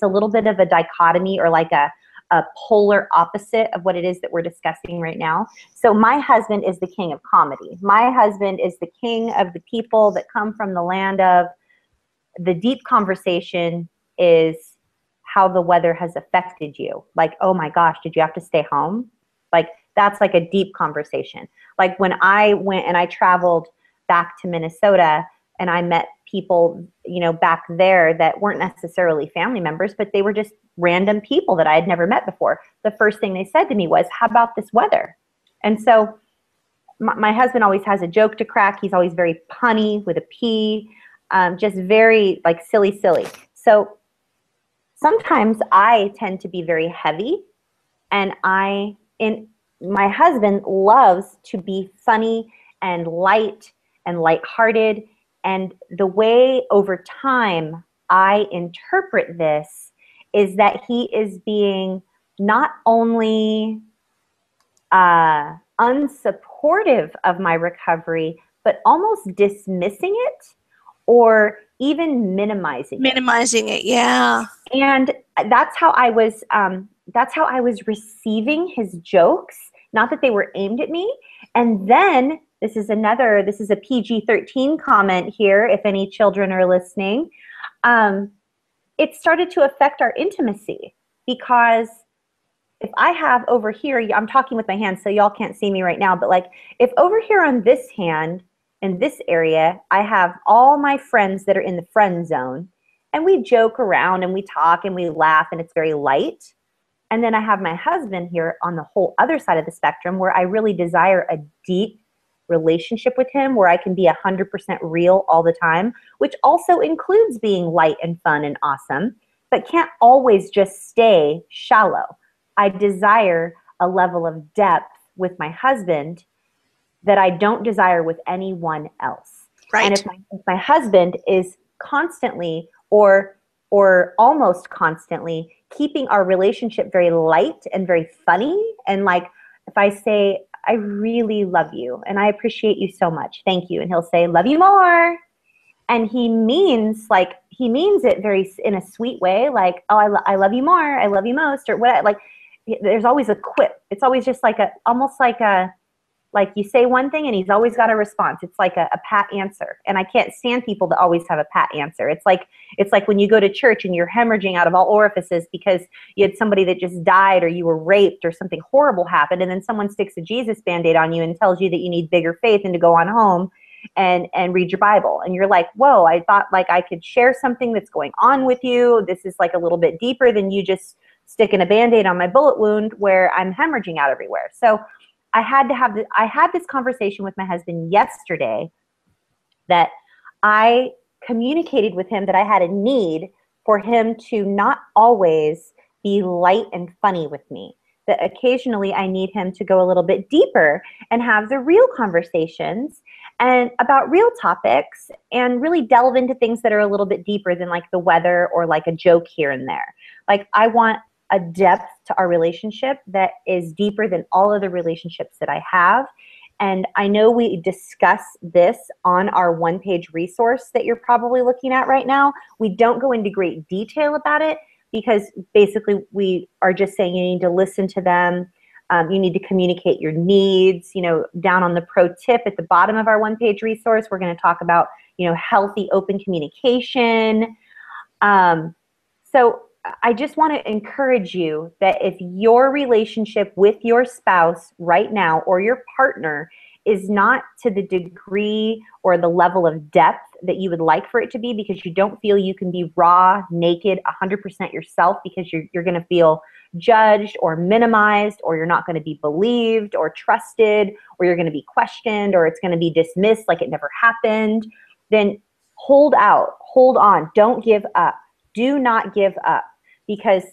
little bit of a dichotomy or like a polar opposite of what it is that we're discussing right now. So my husband is the king of comedy. My husband is the king of the people that come from the land of the deep conversation is how the weather has affected you. Like, oh my gosh, did you have to stay home? Like, that's like a deep conversation. Like when I went and I traveled back to Minnesota and I met people, back there that weren't necessarily family members, but they were just random people that I had never met before. The first thing they said to me was, how about this weather? And so my husband always has a joke to crack. He's always very punny with a P, just very like silly. So sometimes I tend to be very heavy, and my husband loves to be funny and light and lighthearted. And the way over time I interpret this is that he is being not only unsupportive of my recovery, but almost dismissing it or even minimizing it. Yeah. And that's how I was receiving his jokes. Not that they were aimed at me. And then this is a PG-13 comment here, if any children are listening. It started to affect our intimacy, because if I have over here, I'm talking with my hands, so y'all can't see me right now, but like if over here on this hand, in this area, I have all my friends that are in the friend zone, and we joke around and we talk and we laugh and it's very light. And then I have my husband here on the whole other side of the spectrum, where I really desire a deep relationship with him, where I can be 100% real all the time, which also includes being light and fun and awesome, but can't always just stay shallow. I desire a level of depth with my husband that I don't desire with anyone else. Right. And if my husband is constantly or almost constantly keeping our relationship very light and very funny, and like if I say, I really love you and I appreciate you so much, thank you, and he'll say, love you more, and he means it very in a sweet way, like, oh, I love you more, I love you most, or what. Like there's always a quip. It's always just like like you say one thing and he's always got a response. It's like a pat answer. And I can't stand people that always have a pat answer. It's like when you go to church and you're hemorrhaging out of all orifices because you had somebody that just died or you were raped or something horrible happened, and then someone sticks a Jesus Band-Aid on you and tells you that you need bigger faith and to go on home and read your Bible. And you're like, whoa, I thought like I could share something that's going on with you. This is like a little bit deeper than you just sticking a Band-Aid on my bullet wound where I'm hemorrhaging out everywhere. So I had this conversation with my husband yesterday, that I communicated with him that I had a need for him to not always be light and funny with me, that occasionally I need him to go a little bit deeper and have the real conversations and about real topics and really delve into things that are a little bit deeper than like the weather or like a joke here and there. Like I want a depth to our relationship that is deeper than all of the relationships that I have. And I know we discuss this on our one-page resource that you're probably looking at right now. We don't go into great detail about it because basically we are just saying you need to listen to them. You need to communicate your needs. You know, down on the pro tip at the bottom of our one-page resource, we're going to talk about, you know, healthy open communication. So I just want to encourage you that if your relationship with your spouse right now or your partner is not to the degree or the level of depth that you would like for it to be, because you don't feel you can be raw, naked, 100% yourself, because you're going to feel judged or minimized, or you're not going to be believed or trusted, or you're going to be questioned, or it's going to be dismissed like it never happened, then hold out, hold on, don't give up. Do not give up, because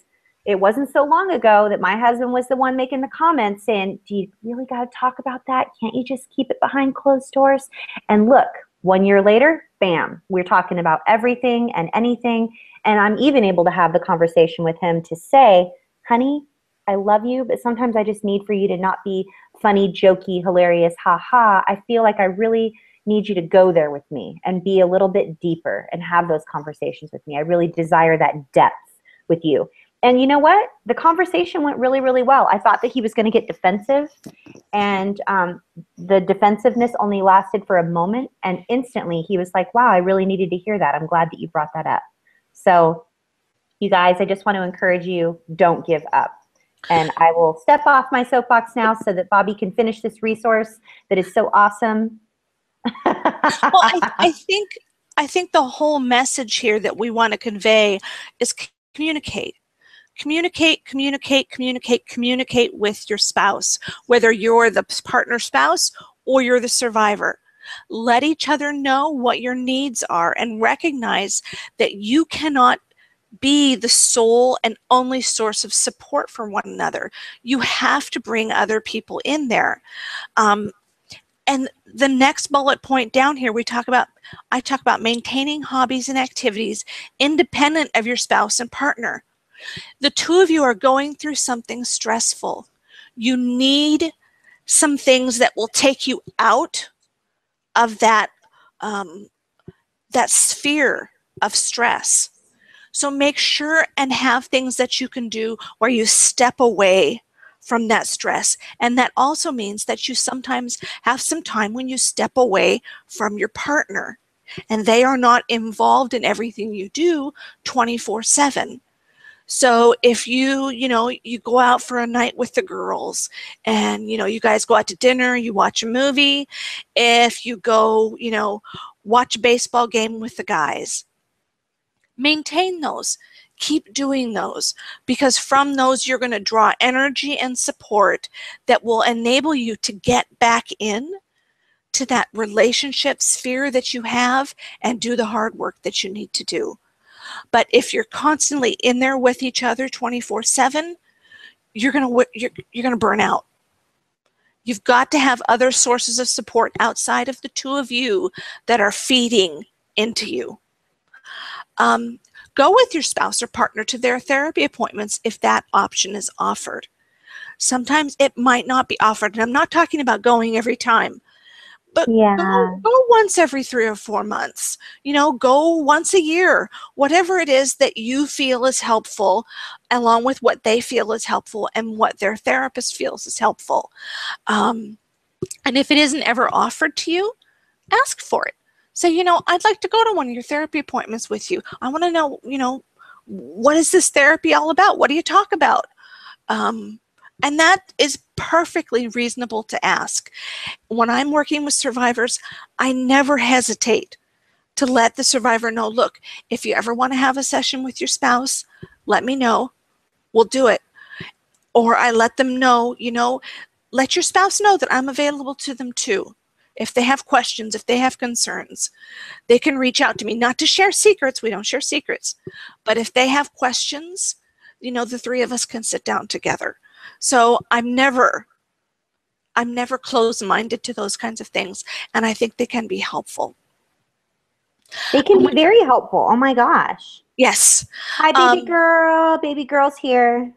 it wasn't so long ago that my husband was the one making the comments saying, do you really got to talk about that? Can't you just keep it behind closed doors? And look, 1 year later, bam, we're talking about everything and anything. And I'm even able to have the conversation with him to say, honey, I love you, but sometimes I just need for you to not be funny, jokey, hilarious, ha ha. I feel like I really need you to go there with me and be a little bit deeper and have those conversations with me. I really desire that depth with you. And you know what? The conversation went really, really well. I thought that he was going to get defensive, and the defensiveness only lasted for a moment, and instantly he was like, wow, I really needed to hear that. I'm glad that you brought that up. So you guys, I just want to encourage you, don't give up. And I will step off my soapbox now so that Bobby can finish this resource that is so awesome. Well, I think the whole message here that we want to convey is communicate. Communicate, communicate, communicate, communicate with your spouse, whether you're the partner spouse or you're the survivor. Let each other know what your needs are and recognize that you cannot be the sole and only source of support for one another. You have to bring other people in there. And the next bullet point down here, I talk about maintaining hobbies and activities independent of your spouse and partner. The two of you are going through something stressful. You need some things that will take you out of that sphere of stress. So make sure and have things that you can do where you step away from that stress. And that also means that you sometimes have some time when you step away from your partner and they are not involved in everything you do 24/7. So if you go out for a night with the girls and, you guys go out to dinner, you watch a movie, if you go, watch a baseball game with the guys, maintain those. Keep doing those, because from those you're going to draw energy and support that will enable you to get back in to that relationship sphere that you have and do the hard work that you need to do. But if you're constantly in there with each other 24/7, you're gonna burn out. You've got to have other sources of support outside of the two of you that are feeding into you. Go with your spouse or partner to their therapy appointments if that option is offered. Sometimes it might not be offered, and I'm not talking about going every time. But go once every 3 or 4 months, go once a year, whatever it is that you feel is helpful, along with what they feel is helpful and what their therapist feels is helpful. And if it isn't ever offered to you, ask for it. Say, I'd like to go to one of your therapy appointments with you. I want to know, what is this therapy all about? What do you talk about? And that is perfectly reasonable to ask. When I'm working with survivors, I never hesitate to let the survivor know, look, if you ever want to have a session with your spouse, let me know. We'll do it. Or I let them know, let your spouse know that I'm available to them too. If they have questions, if they have concerns, they can reach out to me. Not to share secrets. We don't share secrets. But if they have questions, the three of us can sit down together. So I'm never closed-minded to those kinds of things, and I think they can be helpful. They can be very helpful. Oh my gosh. Yes. Hi, baby girl. Baby girl's here.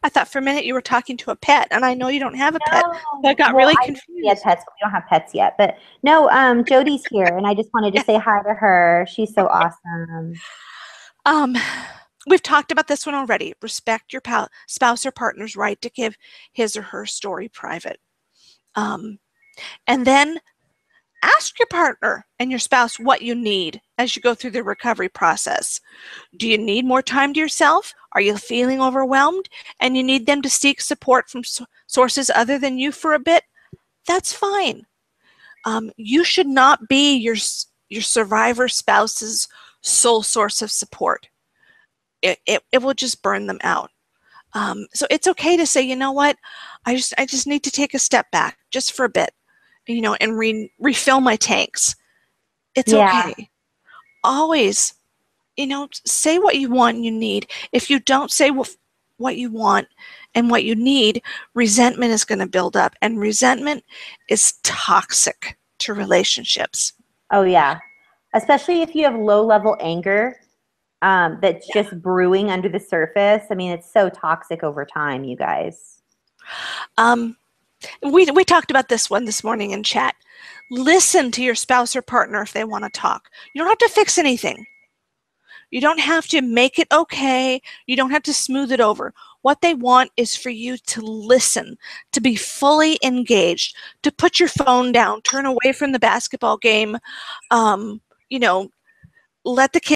I thought for a minute you were talking to a pet, and I know you don't have a pet. So I got really confused. We had pets. We don't have pets yet, but no. Jody's here, and I just wanted to say hi to her. She's so awesome. We've talked about this one already. Respect your spouse or partner's right to give his or her story private. And then ask your partner and your spouse what you need as you go through the recovery process. Do you need more time to yourself? Are you feeling overwhelmed and you need them to seek support from sources other than you for a bit? That's fine. You should not be your survivor spouse's sole source of support. It will just burn them out. So it's okay to say, you know what, I just need to take a step back just for a bit, and refill my tanks. It's okay. Always, say what you want and you need. If you don't say what you want and what you need, resentment is going to build up, and resentment is toxic to relationships. Oh yeah, especially if you have low-level anger that's just brewing under the surface. I mean, it's so toxic over time, you guys. We talked about this one this morning in chat. Listen to your spouse or partner if they want to talk. You don't have to fix anything. You don't have to make it okay. You don't have to smooth it over. What they want is for you to listen, to be fully engaged, to put your phone down, turn away from the basketball game, let the kids